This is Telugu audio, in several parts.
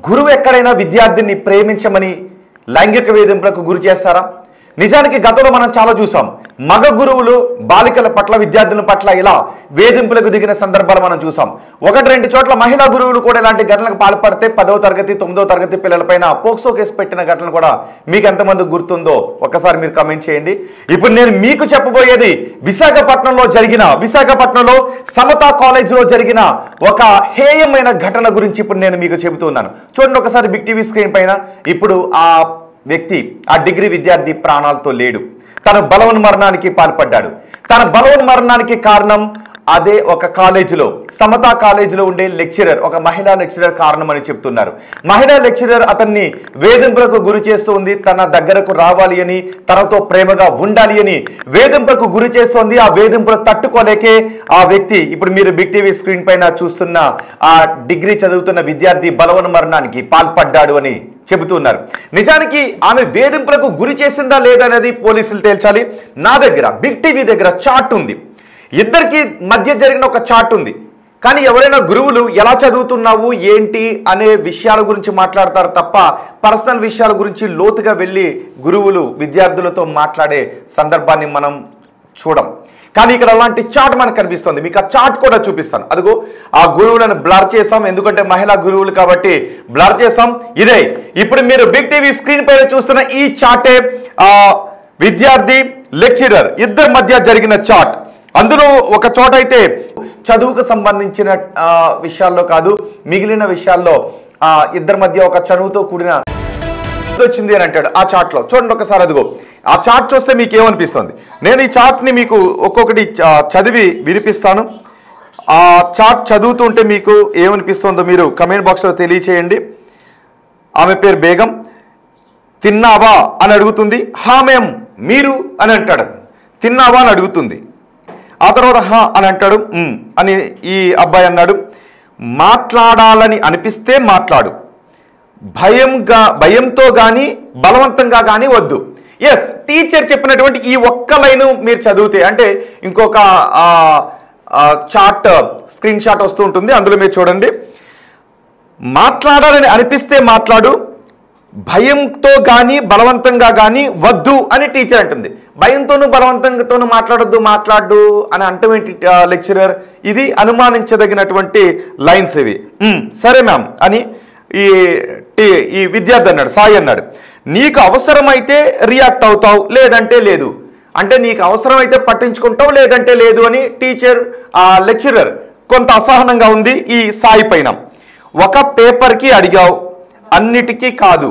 గురువు ఎక్కడైనా విద్యార్థిని ప్రేమించమని లైంగిక వేధింపులకు గురి చేస్తారా? నిజానికి గతంలో మనం చాలా చూసాం. మగ గురువులు బాలికల పట్ల విద్యార్థుల పట్ల ఇలా వేధింపులకు దిగిన సందర్భాలు మనం చూసాం. ఒకటి రెండు చోట్ల మహిళా గురువులు కూడా ఇలాంటి ఘటనలకు పాల్పడితే 10వ తరగతి 9వ తరగతి పిల్లలపైన పోక్సో కేసు పెట్టిన ఘటనలు కూడా మీకు ఎంతమంది గుర్తుందో ఒక్కసారి మీరు కామెంట్ చేయండి. ఇప్పుడు నేను మీకు చెప్పబోయేది విశాఖపట్నంలో సమతా కాలేజీలో జరిగిన ఒక హేయమైన ఘటన గురించి ఇప్పుడు నేను మీకు చెబుతున్నాను. చూడండి ఒకసారి బిగ్ టీవీ స్క్రీన్ పైన. ఇప్పుడు ఆ వ్యక్తి, ఆ డిగ్రీ విద్యార్థి ప్రాణాలతో లేడు. తన బలవన్మరణానికి పాల్పడ్డాడు. తన బలవన్మరణానికి కారణం అదే ఒక కాలేజీలో, సమతా కాలేజీలో ఉండే లెక్చరర్, ఒక మహిళా లెక్చరర్ కారణం అని చెప్తున్నారు. మహిళా లెక్చరర్ అతన్ని వేధింపులకు గురి చేస్తుంది. తన దగ్గరకు రావాలి అని, తనతో ప్రేమగా ఉండాలి అని వేధింపులకు గురి చేస్తోంది. ఆ వేధింపులు తట్టుకోలేకే ఆ వ్యక్తి, ఇప్పుడు మీరు బిగ్ టీవీ స్క్రీన్ పైన చూస్తున్న ఆ డిగ్రీ చదువుతున్న విద్యార్థి బలవన్మరణానికి పాల్పడ్డాడు అని చెబుతున్నారు. నిజానికి ఆమె వేధింపులకు గురి చేసిందా లేదనేది పోలీసులు తేల్చాలి. నా దగ్గర బిగ్ టీవీ దగ్గర చార్ట్ ఉంది. ఇద్దరికి మధ్య జరిగిన ఒక చార్ట్ ఉంది. కానీ ఎవరైనా గురువులు ఎలా చదువుతున్నావు ఏంటి అనే విషయాల గురించి మాట్లాడతారు తప్ప పర్సనల్ విషయాల గురించి లోతుగా వెళ్ళి గురువులు విద్యార్థులతో మాట్లాడే సందర్భాన్ని మనం చూడం. కానీ ఇక్కడ అలాంటి చార్ట్ మనకు కనిపిస్తుంది. మీకు ఆ చార్ట్ కూడా చూపిస్తాను. అదిగో ఆ గురువులను బ్లర్ చేసాం, ఎందుకంటే మహిళా గురువులు కాబట్టి బ్లర్ చేసాం. ఇదే ఇప్పుడు మీరు బిగ్ టీవీ స్క్రీన్ పైన చూస్తున్న ఈ చార్టే విద్యార్థి లెక్చరర్ ఇద్దరి మధ్య జరిగిన చార్ట్. అందులో ఒక చోట అయితే చదువుకు సంబంధించిన విషయాల్లో కాదు, మిగిలిన విషయాల్లో ఇద్దరి మధ్య ఒక చదువుతో కూడిన వచ్చింది అని అంటాడు ఆ చార్ట్ లో. చూడండి ఒకసారి. అదిగో ఆ చార్ట్ చూస్తే మీకు ఏమనిపిస్తుంది? నేను ఈ చార్ట్ ని మీకు ఒక్కొక్కటి చదివి వినిపిస్తాను. ఆ చార్ట్ చదువుతుంటే మీకు ఏమనిపిస్తుందో మీరు కమెంట్ బాక్స్ లో తెలియచేయండి. ఆమె పేరు బేగం. తిన్నావా అని అడుగుతుంది. హా మేం. మీరు అని అంటాడు. తిన్నావా అని అడుగుతుంది. ఆ తర్వాత హా అని అంటాడు. అని ఈ అబ్బాయి అన్నాడు. మాట్లాడాలని అనిపిస్తే మాట్లాడు, భయంతో కానీ బలవంతంగా కానీ వద్దు. ఎస్, టీచర్ చెప్పినటువంటి ఈ ఒక్క లైను మీరు చదివితే, అంటే ఇంకొక చార్ట్ స్క్రీన్ షాట్ వస్తూ ఉంటుంది, అందులో మీరు చూడండి. మాట్లాడాలని అనిపిస్తే మాట్లాడు, భయంతో కానీ బలవంతంగా కానీ వద్దు అని టీచర్ అంటుంది. భయంతోనూ బలవంతంగాతోనూ మాట్లాడు అని అంటమేంటి లెక్చరర్? ఇది అనుమానించదగినటువంటి లైన్స్ ఇవి. సరే మ్యామ్ అని ఈ విద్యార్థి అన్నాడు, సాయి అన్నాడు. నీకు అవసరమైతే రియాక్ట్ అవుతావు, లేదంటే లేదు. అంటే నీకు అవసరమైతే పట్టించుకుంటావు, లేదంటే లేదు అని టీచర్ లెక్చరర్ కొంత అసహనంగా ఉంది ఈ సాయి పైన. ఒక పేపర్కి అడిగావు, అన్నిటికీ కాదు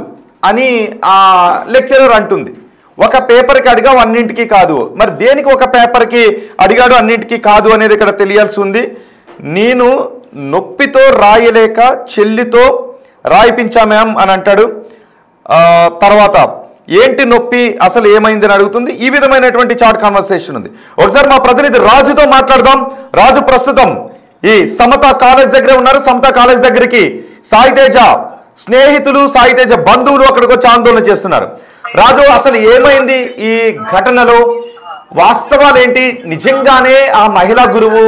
అని ఆ లెక్చరర్ అంటుంది. ఒక పేపర్కి అడిగావు, అన్నింటికి కాదు. మరి దేనికి ఒక పేపర్కి అడిగాడు, అన్నింటికి కాదు అనేది ఇక్కడ తెలియాల్సి ఉంది. నేను నొప్పితో రాయలేక చెల్లితో రాయిపించా మ్యామ్ అని అంటాడు. తర్వాత ఏంటి నొప్పి, అసలు ఏమైంది అని అడుగుతుంది. ఈ విధమైనటువంటి చాట్ కాన్వర్సేషన్ ఉంది. ఒకసారి మా ప్రతినిధి రాజుతో మాట్లాడదాం. రాజు ప్రస్తుతం ఈ సమతా కాలేజ్ దగ్గరే ఉన్నారు. సమతా కాలేజ్ దగ్గరికి సాయితేజ స్నేహితులు, సాయితేజ బంధువులు అక్కడికి వచ్చి ఆందోళన చేస్తున్నారు. రాజు, అసలు ఏమైంది ఈ ఘటనలో? వాస్తవాలు ఏంటి? నిజంగానే ఆ మహిళా గురువు